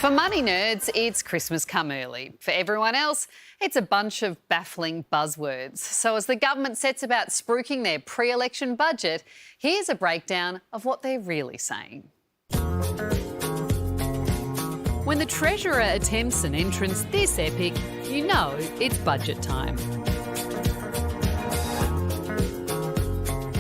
For money nerds, it's Christmas come early. For everyone else, it's a bunch of baffling buzzwords. So as the government sets about spruiking their pre-election budget, here's a breakdown of what they're really saying. When the Treasurer attempts an entrance this epic, you know it's budget time.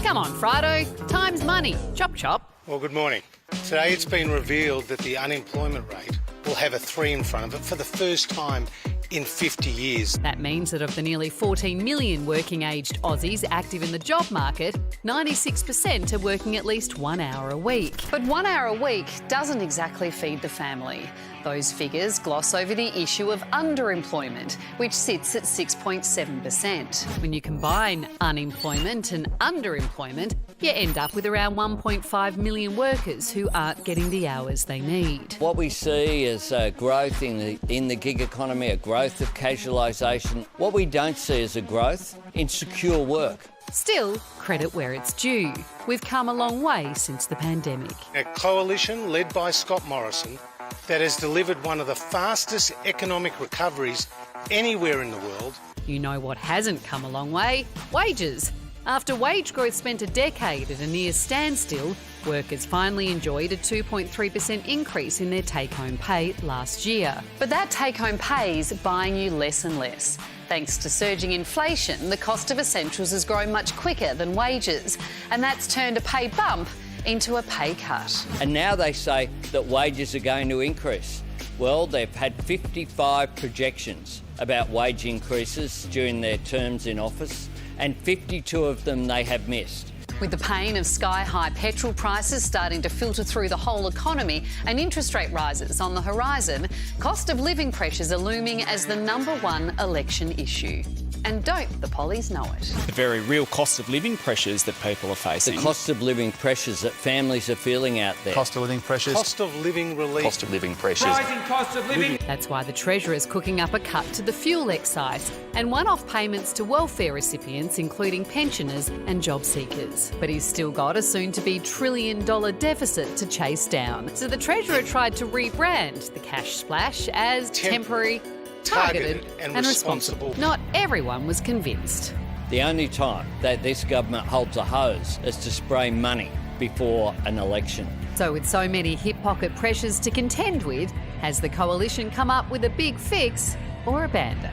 Come on, Frido, time's money. Chop, chop. Well, good morning. Today it's been revealed that the unemployment rate will have a 3 in front of it for the first time in 50 years. That means that of the nearly 14 million working-aged Aussies active in the job market, 96% are working at least 1 hour a week. But 1 hour a week doesn't exactly feed the family. Those figures gloss over the issue of underemployment, which sits at 6.7%. When you combine unemployment and underemployment, you end up with around 1.5 million workers who aren't getting the hours they need. What we see is growth in the gig economy, a growth of casualisation. What we don't see is a growth in secure work. Still, credit where it's due. We've come a long way since the pandemic. A coalition led by Scott Morrison that has delivered one of the fastest economic recoveries anywhere in the world. You know what hasn't come a long way? Wages. After wage growth spent a decade at a near standstill, workers finally enjoyed a 2.3% increase in their take-home pay last year. But that take-home pay is buying you less and less. Thanks to surging inflation, the cost of essentials has grown much quicker than wages, and that's turned a pay bump into a pay cut. And now they say that wages are going to increase. Well, they've had 55 projections about wage increases during their terms in office, and 52 of them they have missed. With the pain of sky-high petrol prices starting to filter through the whole economy and interest rate rises on the horizon, cost of living pressures are looming as the #1 election issue. And don't the pollies know it? The very real cost of living pressures that people are facing. The cost of living pressures that families are feeling out there. Cost of living pressures. Cost of living relief. Cost of living pressures. Rising cost of living. That's why the Treasurer's cooking up a cut to the fuel excise and one-off payments to welfare recipients, including pensioners and job seekers. But he's still got a soon-to-be trillion-dollar deficit to chase down. So the Treasurer tried to rebrand the cash splash as temporary, targeted and responsible. Not everyone was convinced. The only time that this government holds a hose is to spray money before an election. So with so many hip pocket pressures to contend with, has the coalition come up with a big fix or a band-aid?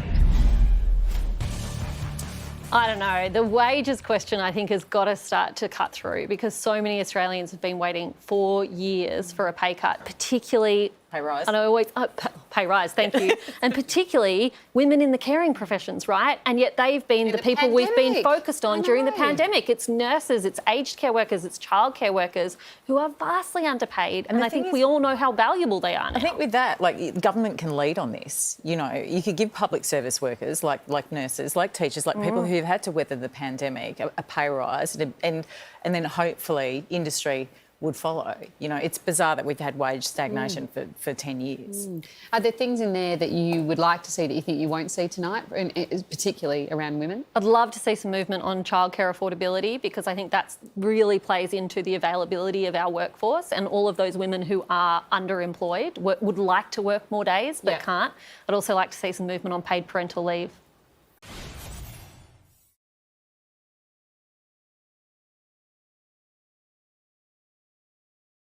I don't know. The wages question, I think, has got to start to cut through because so many Australians have been waiting 4 years for a pay cut, particularly... Pay rise. And I always... pay rise, thank you. And particularly women in the caring professions, right? And yet they've been the people we've been focused on during the pandemic. It's nurses, it's aged care workers, it's childcare workers who are vastly underpaid. And I think we all know how valuable they are now. I think with that, like, government can lead on this. You know, you could give public service workers, like nurses, like teachers, like people who've had to weather the pandemic, a pay rise, and then hopefully industry would follow. You know, it's bizarre that we've had wage stagnation for 10 years. Are there things in there that you would like to see that you think you won't see tonight, particularly around women? I'd love to see some movement on childcare affordability because I think that really plays into the availability of our workforce, and all of those women who are underemployed would like to work more days but can't. I'd also like to see some movement on paid parental leave.